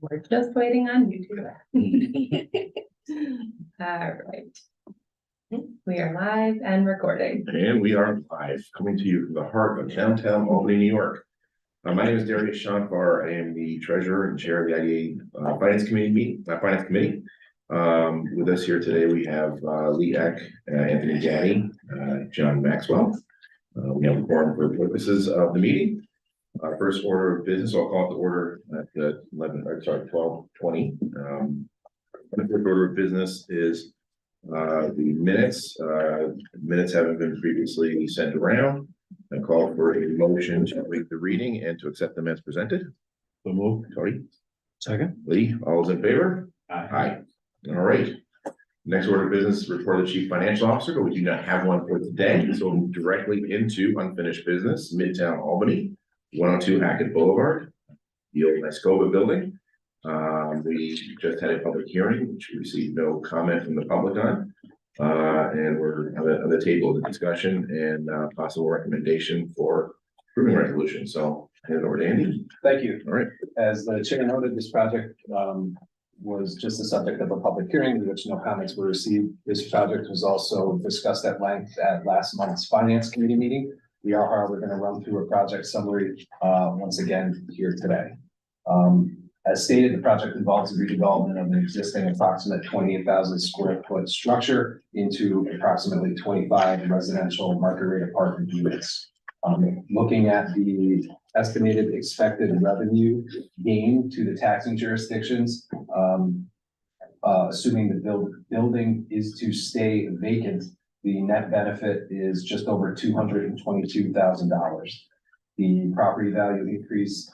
We're just waiting on you to. All right. We are live and recording. And we are live, coming to you from the heart of downtown Albany, New York. My name is Darius Shankar. I am the treasurer and chair of the IDA Finance Committee. With us here today, we have Lee Eck, Anthony Gaddy, John Maxwell. We have a quorum for purposes of the meeting. First order of business, I'll call it the order at 12:20. The first order of business is the minutes. Minutes haven't been previously sent around. I call for a motion to waive the reading and to accept them as presented. So move, Tony. Second. Lee, all those in favor? Aye. All right. Next order of business, report of the chief financial officer, but we do not have one for today. So we'll move directly into unfinished business, Midtown Albany, 102 Hackett Boulevard, the old Nescova building. We just had a public hearing, which we received no comment from the public on. And we're on the table of the discussion and possible recommendation for approving resolution. So hand it over to Andy. Thank you. All right. As the chair noted, this project was just the subject of a public hearing in which no comments were received. This project was also discussed at length at last month's finance committee meeting. We are, however, going to run through a project summary once again here today. As stated, the project involves the redevelopment of an existing approximate 28,000 square foot structure into approximately 25 residential market rate apartment units. Looking at the estimated expected revenue gain to the taxing jurisdictions, assuming the building is to stay vacant, the net benefit is just over $222,000. The property value increase,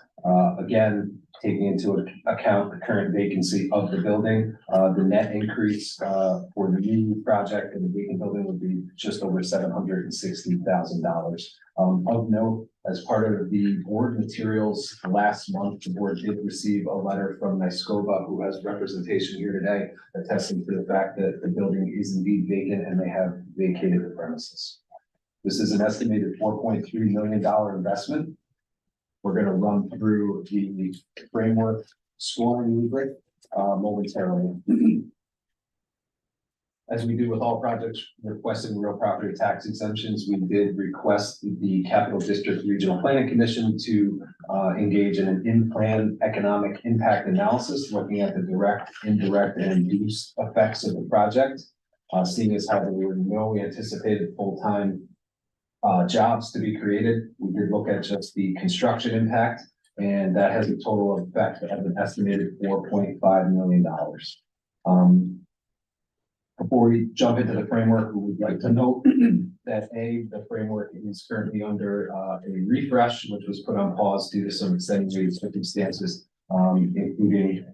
again, taking into account the current vacancy of the building, the net increase for the new project in the vacant building would be just over $760,000. Of note, as part of the board materials last month, the board did receive a letter from Nescova, who has representation here today, attesting to the fact that the building is indeed vacant and they have vacated the premises. This is an estimated $4.3 million investment. We're going to run through the framework scoring rubric momentarily. As we do with all projects requesting real property tax exemptions, we did request the Capital District Regional Planning Commission to engage in an in-plan economic impact analysis, looking at the direct, indirect, and induced effects of the project. Seeing as how there were no anticipated full-time jobs to be created, we did look at just the construction impact, and that has a total effect of an estimated $4.5 million. Before we jump into the framework, we would like to note that the framework is currently under a refresh, which was put on pause due to some extenuating circumstances, including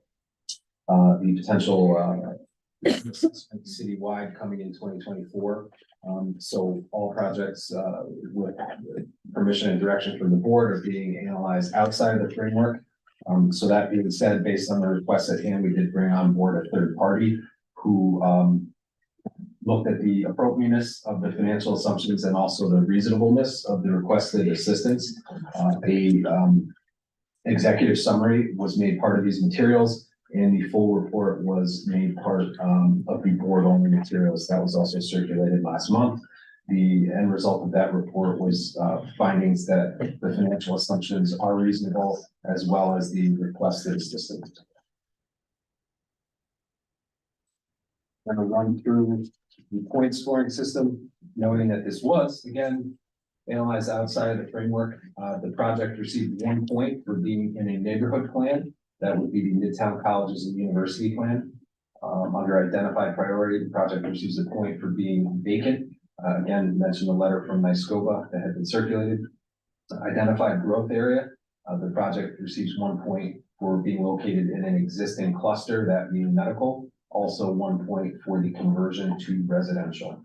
the potential assessment citywide coming in 2024. So all projects with permission and direction from the board are being analyzed outside of the framework. So that being said, based on the requests at hand, we did bring on board a third party who looked at the appropriateness of the financial assumptions and also the reasonableness of the requested assistance. Executive summary was made part of these materials, and the full report was made part of the board only materials that was also circulated last month. The end result of that report was findings that the financial assumptions are reasonable, as well as the requested assistance. I'm going to run through the point scoring system, knowing that this was, again, analyzed outside of the framework. The project received 1 point for being in a neighborhood plan. That would be the Midtown Colleges and University plan. Under identified priority, the project receives a point for being vacant. Again, mentioned a letter from Nescova that had been circulated. Identified growth area, the project receives 1 point for being located in an existing cluster, that being medical. Also 1 point for the conversion to residential.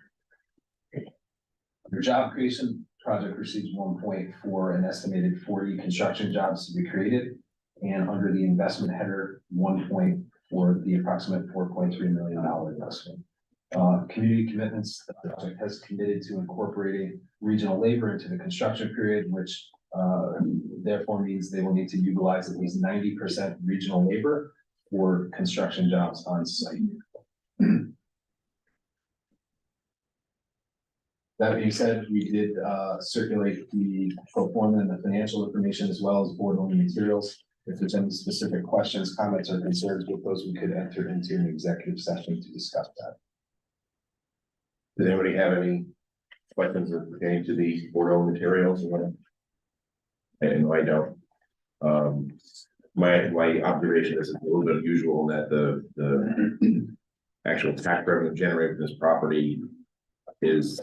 Under job creation, project receives 1 point for an estimated 40 construction jobs to be created. And under the investment header, 1 point for the approximate $4.3 million investment. Community commitments, the project has committed to incorporating regional labor into the construction period, which therefore means they will need to utilize at least 90% regional labor. for construction jobs on site. That being said, we did circulate the pro forma and the financial information as well as board only materials. If there's any specific questions, comments, or concerns with those, we could enter into an executive session to discuss that. Does anybody have any questions pertaining to the board owned materials? And I don't. My observation is it's a little bit unusual that the actual tax revenue generated from this property is,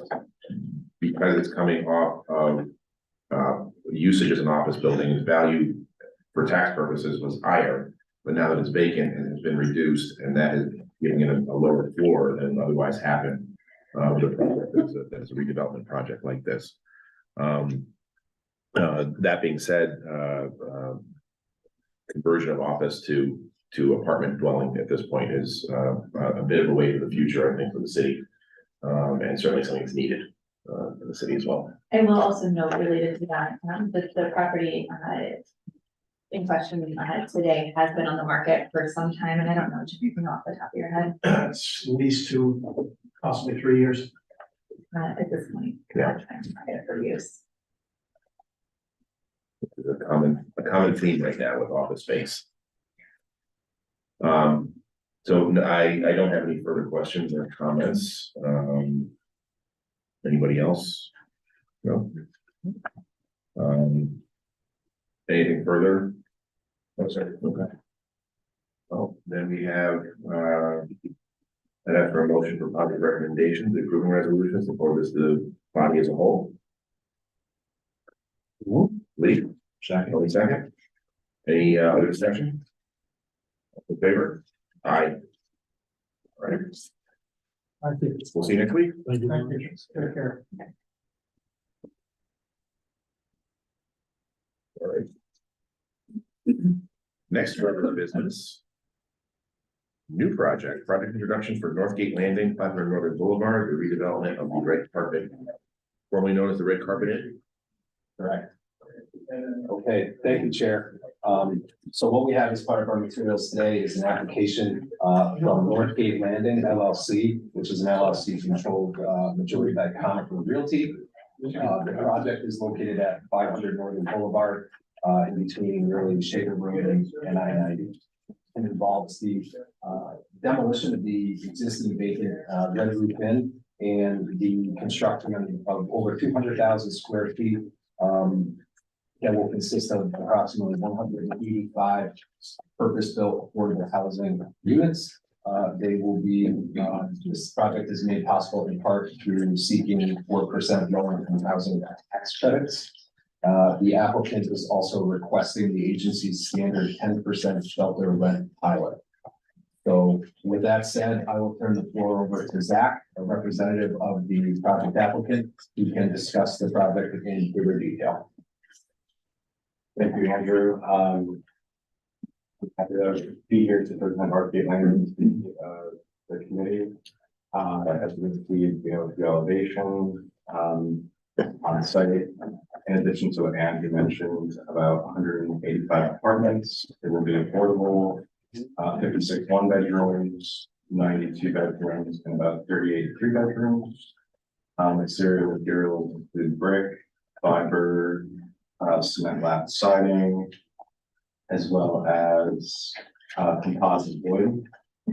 because it's coming off of usage as an office building, its value for tax purposes was higher, but now that it's vacant and has been reduced, and that is giving it a lower floor than otherwise happened. That's a redevelopment project like this. That being said, conversion of office to apartment dwelling at this point is a bit of a way to the future, I think, for the city. And certainly something that's needed in the city as well. I will also note related to that, the property in question today has been on the market for some time, and I don't know if you can off the top of your head It's at least 2, possibly 3 years. at this point. Yeah. For use. It's a common theme right now with office space. So I don't have any further questions or comments. Anybody else? No. Anything further? No, sir. Okay. Well, then we have, I'd ask for a motion for positive recommendations, approving resolutions before this, the body as a whole. Lee, second. Any other discussion? In favor? Aye. All right, I think it's. we'll see you next week. Thank you. Take care. All right. Next order of business. New project introduction for Northgate Landing, 500 Northern Boulevard, the redevelopment of the red carpet, formerly known as the Red Carpet Inn. Correct. Okay, thank you, Chair. So what we have as part of our materials today is an application from Northgate Landing LLC, which is an LLC controlled majority by Conifer Realty. The project is located at 500 Northern Boulevard, in between really Shaker Road and I-90. And involves the demolition of the existing vacant red roof inn and the construction of over 200,000 square feet that will consist of approximately 185 purpose-built affordable housing units. They will be, this project is made possible in part through seeking 4% low-income housing tax credits. The applicant is also requesting the agency's standard 10% shelter rent pilot. So with that said, I will turn the floor over to Zach, a representative of the project applicant, who can discuss the project in greater detail. Thank you, Andrew. Happy to be here to present Northgate Landing to the committee. As we see, the elevation on site, in addition to what Andrew mentioned, about 185 apartments. It will be affordable, 56 one-bedrooms, 92 bedrooms, and about 38 three-bedrooms. Exterior materials include brick, fiber, cement lap siding, as well as composite wood.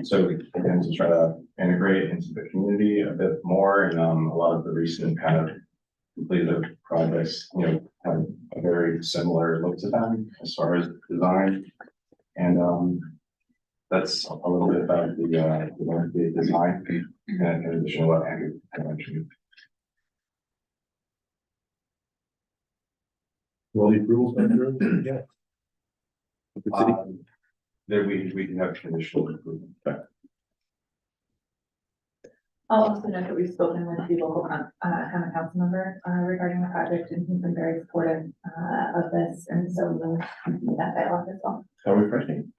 So again, to try to integrate into the community a bit more, and a lot of the recent kind of completed projects, have a very similar look to them as far as design. And that's a little bit about the design, in addition to what Andrew mentioned. Well, the approvals, Andrew? Yeah. The city. There we can have conditional approval. I'll also note that we've spoken with the local common council member regarding the project, and he's been very supportive of this, and so we'll continue that dialogue as well. How refreshing.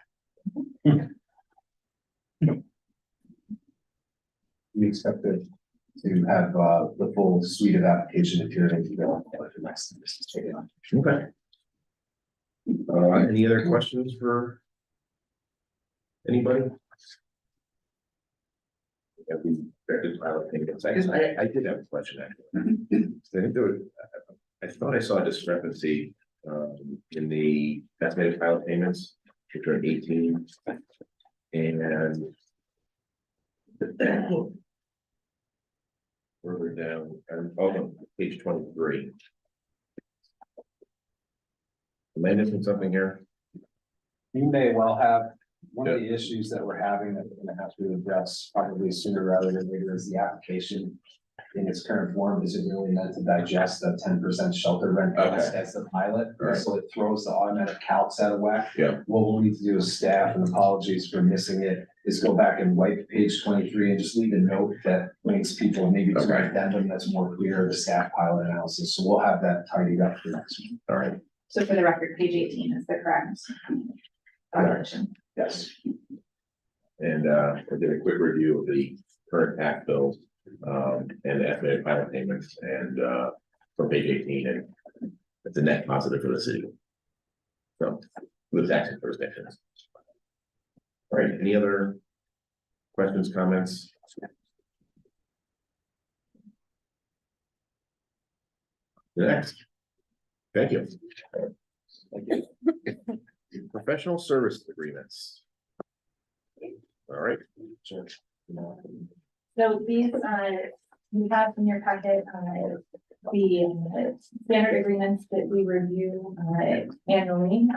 We expect to have the full suite of application material to go for the next. Okay. Any other questions for Anybody? Have we started pilot payments? I guess I did have a question actually. I think there was, I thought I saw a discrepancy in the estimated pilot payments, which are 18. And further down, no, page 23. Am I missing something here? You may well have, one of the issues that we're having that we're gonna have to address probably sooner rather than later is the application. In its current form, is it really meant to digest the 10% shelter rent cost as the pilot? Right. So it throws the automatic calcs out of whack. Yeah. What we'll need to do as staff, and apologies for missing it, is go back and wipe page 23 and just leave a note that links people, maybe to Okay. an addendum that's more clear, the staff pilot analysis. So we'll have that tidied up for next week. All right. So for the record, page 18 is the correct. Calculation. Yes. And I did a quick review of the current tax bills and the estimated pilot payments and for page 18, and it's a net positive for the city. So with tax jurisdictions. All right, any other questions, comments? Next. Thank you. Thank you. Professional service agreements. All right. So these, we have in your packet, the standard agreements that we review annually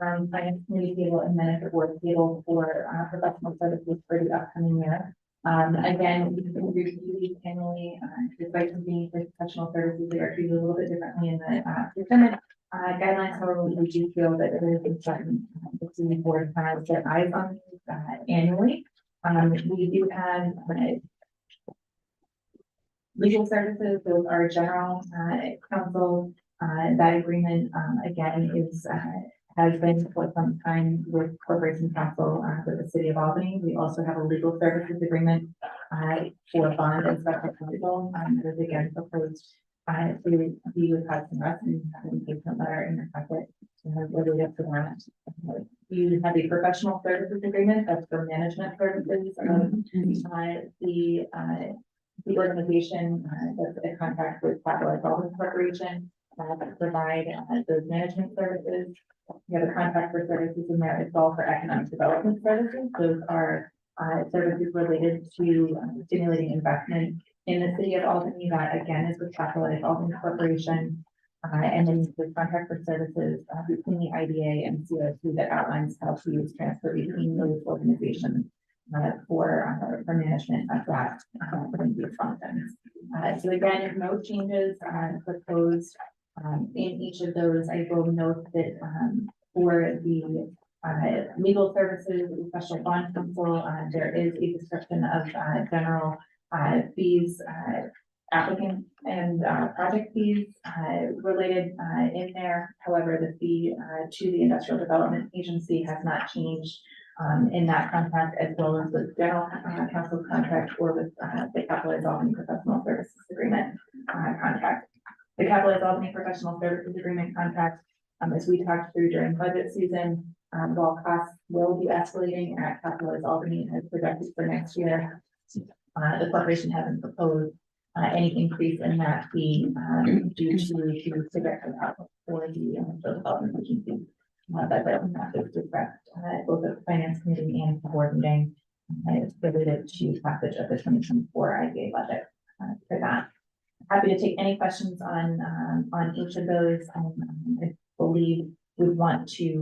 around finance committee table and then at the board table for professional services for the upcoming year. Again, we can review these annually, despite them being for professional services, they are treated a little bit differently in the procurement guidelines. However, we do feel that it is important that the board has their eyes on these annually. We do have legal services, those are general counsel. That agreement again is has been for some time with corporation counsel with the city of Albany. We also have a legal services agreement for bond and special counsel that is again proposed to be with Hudson Russ and have an engagement letter in your packet related to that. You have a professional services agreement that's for management services. The organization does a contract with Capital Development Corporation to provide those management services. You have a contract for services in there as well for economic development services. Those are services related to stimulating investment in the city of Albany. That again is with Capital Development Corporation. And then the contract for services between the IDA and COC that outlines how to use transfer between those organizations for management of that these functions. So again, if no changes proposed in each of those, I will note that for the legal services, special bond counsel, there is a description of general fees, applicant and project fees related in there. However, the fee to the Industrial Development Agency has not changed in that contract, as well as with general counsel contract or with the Capital Albany Professional Services Agreement contract. The Capital Albany Professional Services Agreement contract, as we talked through during budget season, while costs will be escalating at Capital Albany as projected for next year, the corporation hasn't proposed any increase in that fee due to projected outlook for the development agency. That is discussed both at the finance committee and the board meeting related to passage of the 2024 IDA budget for that. Happy to take any questions on each of those. I believe we want to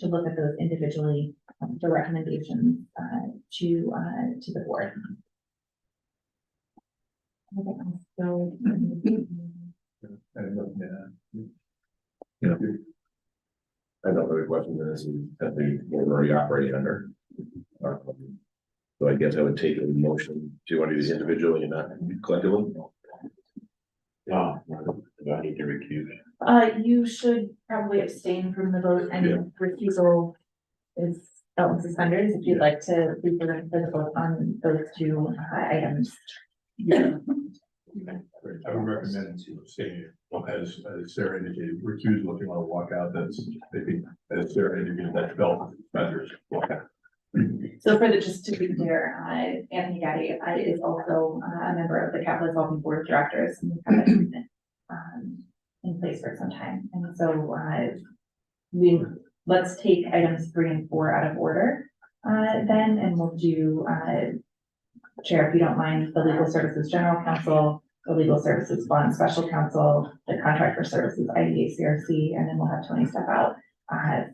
look at those individually for recommendations to the board. So, I don't have any questions in this, that we're already operating under. So I guess I would take a motion to want to do these individually and not collectively. Yeah, do I need to recuse? you should probably abstain from the vote and recusal is belt and suspenders if you'd like to be for the vote on those two items. Yeah. I would recommend to abstain, as Sarah indicated, recusal if you want to walk out, that's, I think, as Sarah indicated, that's belt and suspenders. So for the, just to be clear, Anthony Gaddy is also a member of the Capital Revolving Board of Directors, and we've had that agreement in place for some time. And so let's take items 3 and 4 out of order then, and we'll do, Chair, if you don't mind, the Legal Services General Counsel, the Legal Services Bond Special Counsel, the Contract for Services IDA CRC, and then we'll have Tony step out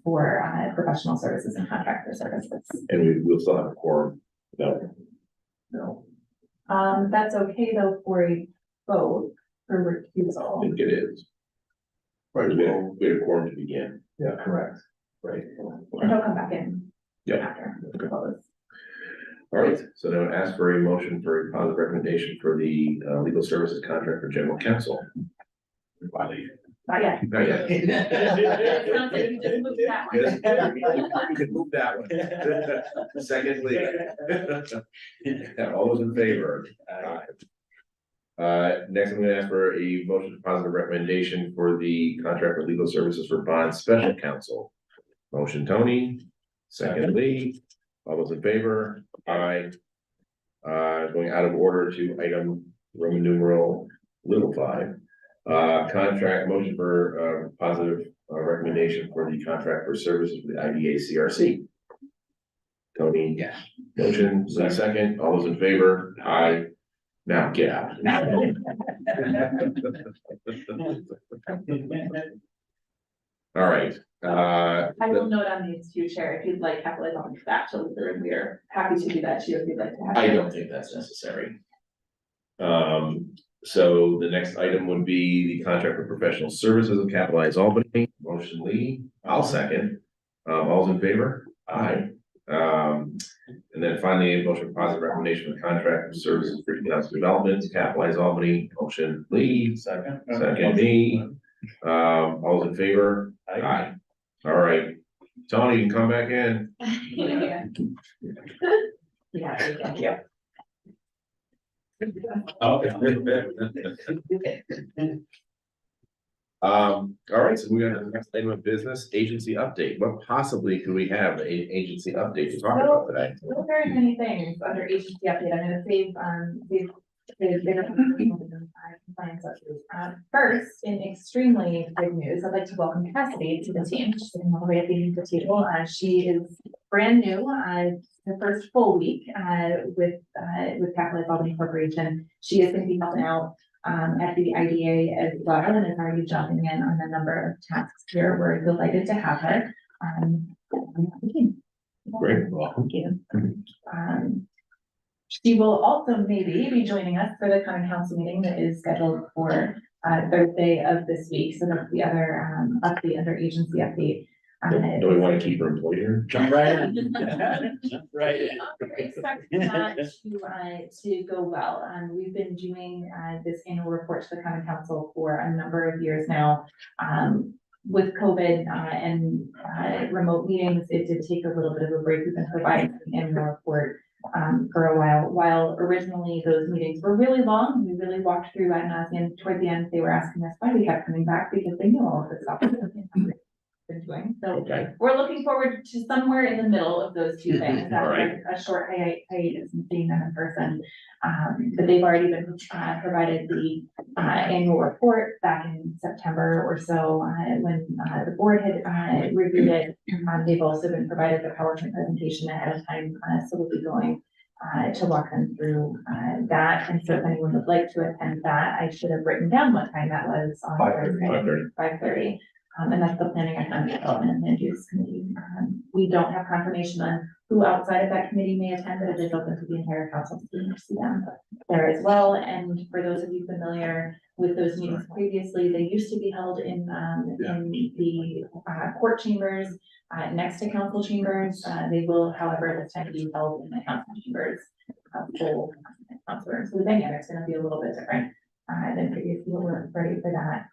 for professional services and contractor services. And we'll still have a quorum. No, That's okay though for a vote for I recusal. think it is. Right, we had a quorum to begin. Yeah, correct. Right. And he'll come back in Yeah. after the close. All right, so now ask for a motion for a positive recommendation for the legal services contract for general counsel. Not yet. Not yet. It sounds like you just moved that one. You can move that one. Secondly. All those in favor? Next, I'm gonna ask for a motion for positive recommendation for the contract for legal services for bond special counsel. Motion Tony, second Lee, all those in favor? Aye. Going out of order to item Roman numeral little 5. Contract motion for positive recommendation for the contract for services for the IDA CRC. Tony. Yeah. Motion, second, all those in favor? Aye. Now get out. All right, I will note on these two, Chair, if you'd like capitalize on that to Luther, and we are happy to do that too, if you'd like to have. I don't think that's necessary. So the next item would be the contract for professional services of Capitalize Albany, motion Lee, I'll second. All's in favor? Aye. And then finally, a motion for positive recommendation of contract for services for economic development, Capitalize Albany, motion Lee, Second. second me. All's in favor? Aye. All right, Tony, you can come back in. Yeah. Yeah, thank you. All right, so we got the next item of business, agency update. What possibly could we have an agency update to talk about today? So very many things under agency update. I'm gonna save, bigger compliance updates. First, in extremely big news, I'd like to welcome Cassidy to the team, she's sitting all the way at the end of the table. She is brand new, her first full week, with Capitalize Albany Corporation. She is gonna be helping out at the IDA as well, and is already jumping in on a number of tasks here. We're delighted to have her. Great. Thank you. She will also maybe be joining us for the common council meeting that is scheduled for Thursday of this week. So that's the other update under agency update. Do we want to keep her employed here? Jump right in. Jump right in. Expect that to go well. We've been doing this annual report to the common council for a number of years now. With COVID and remote meetings, it did take a little bit of a break. We've been providing an annual report for a while. While originally those meetings were really long, we really walked through ad nauseam. Toward the end, they were asking us why we kept coming back because they knew all of this stuff been doing. So Okay. we're looking forward to somewhere in the middle of those two things. That's Right. a short hiatus and seeing them in person. But they've already been provided the annual report back in September or so when the board had reviewed it. They've also been provided the PowerPoint presentation ahead of time, so we'll be going to walk them through that. And so if anyone would like to attend that, I should have written down what time that was on 5:30. Thursday, 5:30. And that's the Planning Economic Development and Land Use Committee. We don't have confirmation on who outside of that committee may attend, but it is open to the entire council to see them there as well. And for those of you familiar with those meetings previously, they used to be held in the court chambers next to council chambers. They will, however, this time be held in the council chambers. Full council rooms. So the dynamic's gonna be a little bit different than previously. We're ready for that.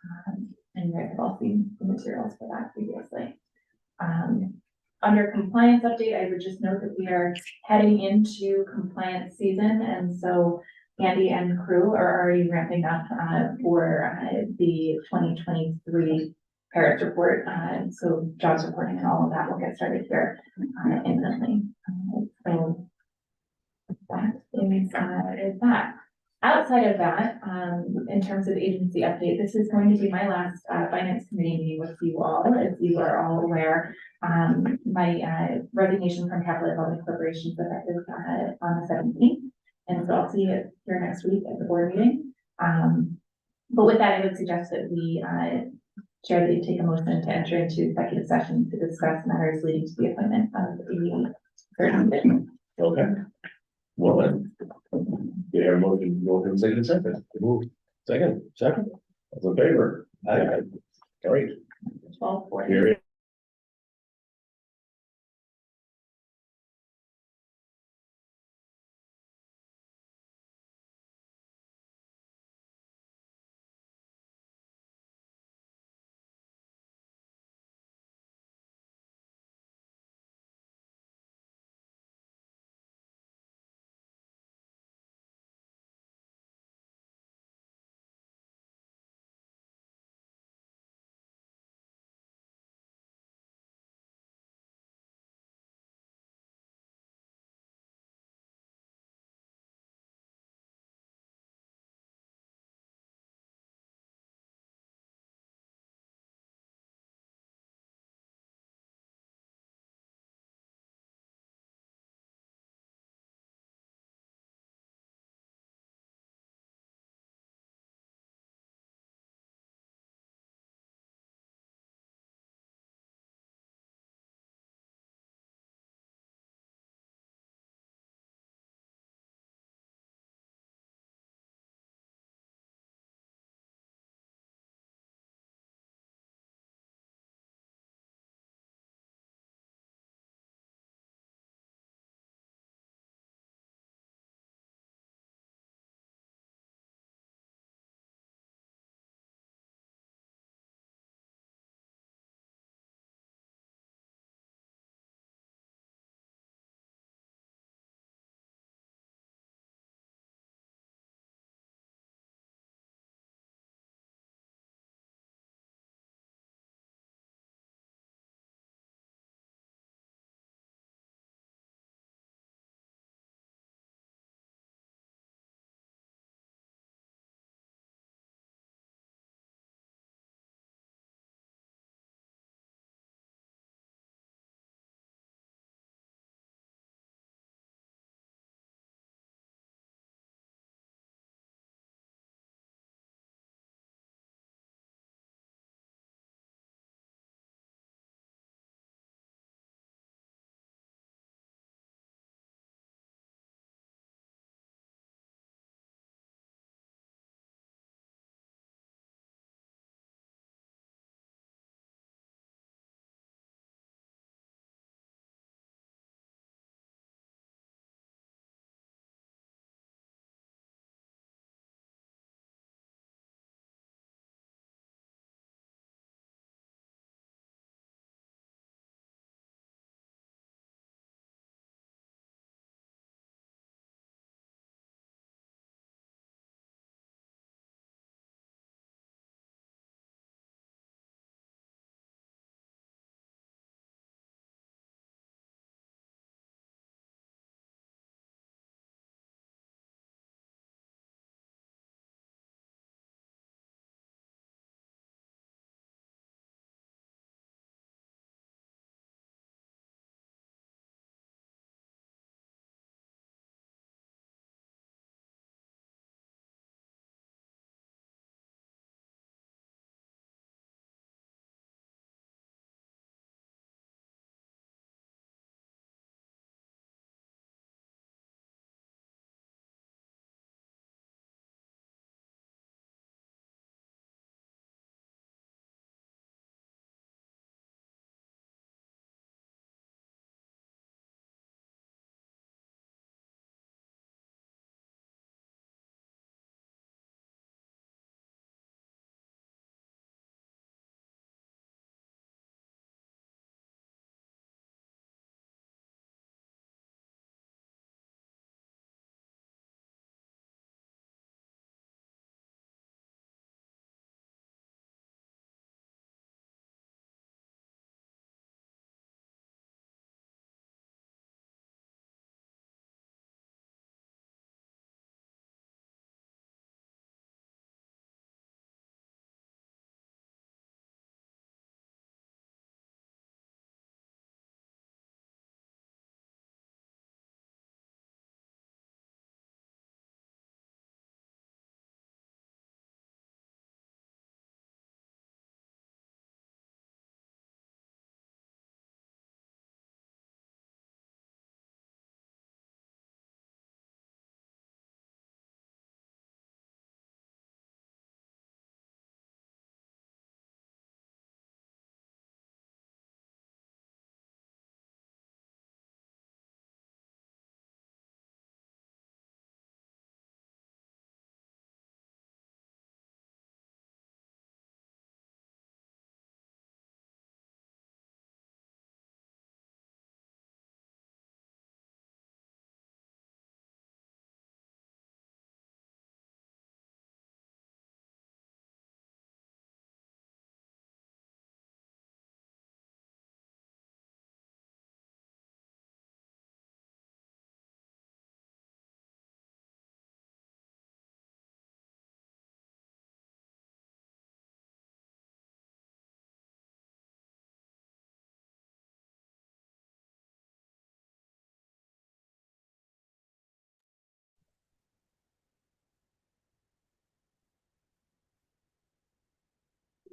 And you guys have all seen the materials for that previously. Under compliance update, I would just note that we are heading into compliance season, and so Andy and crew are already ramping up for the 2023 Paris report, so jobs reporting and all of that will get started here imminently. So that is that. Outside of that, in terms of agency update, this is going to be my last finance committee meeting with you all. As you are all aware, my resignation from Capital Development Corporation is effective on the 17th. And so I'll see you here next week at the board meeting. But with that, I would suggest that we Chair, that you take a motion to enter into executive session to discuss matters leading to the appointment of a certain individual. Okay. Well, then. You have a motion, go for executive session. Move. Second. All in favor? Aye. All right. 12:40. Here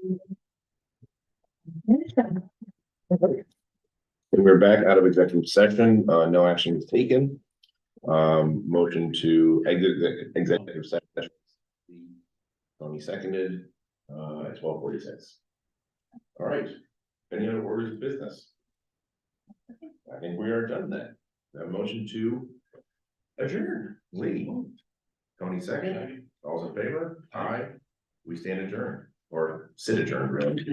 And we're back out of executive session, no action was taken. Motion to exit the executive session. Tony seconded, at 12:46. All right, any other orders of business? I think we are done then. A motion to adjourn, Lee. Tony second, all's in favor? Aye. We stand adjourned, or sit adjourned, really.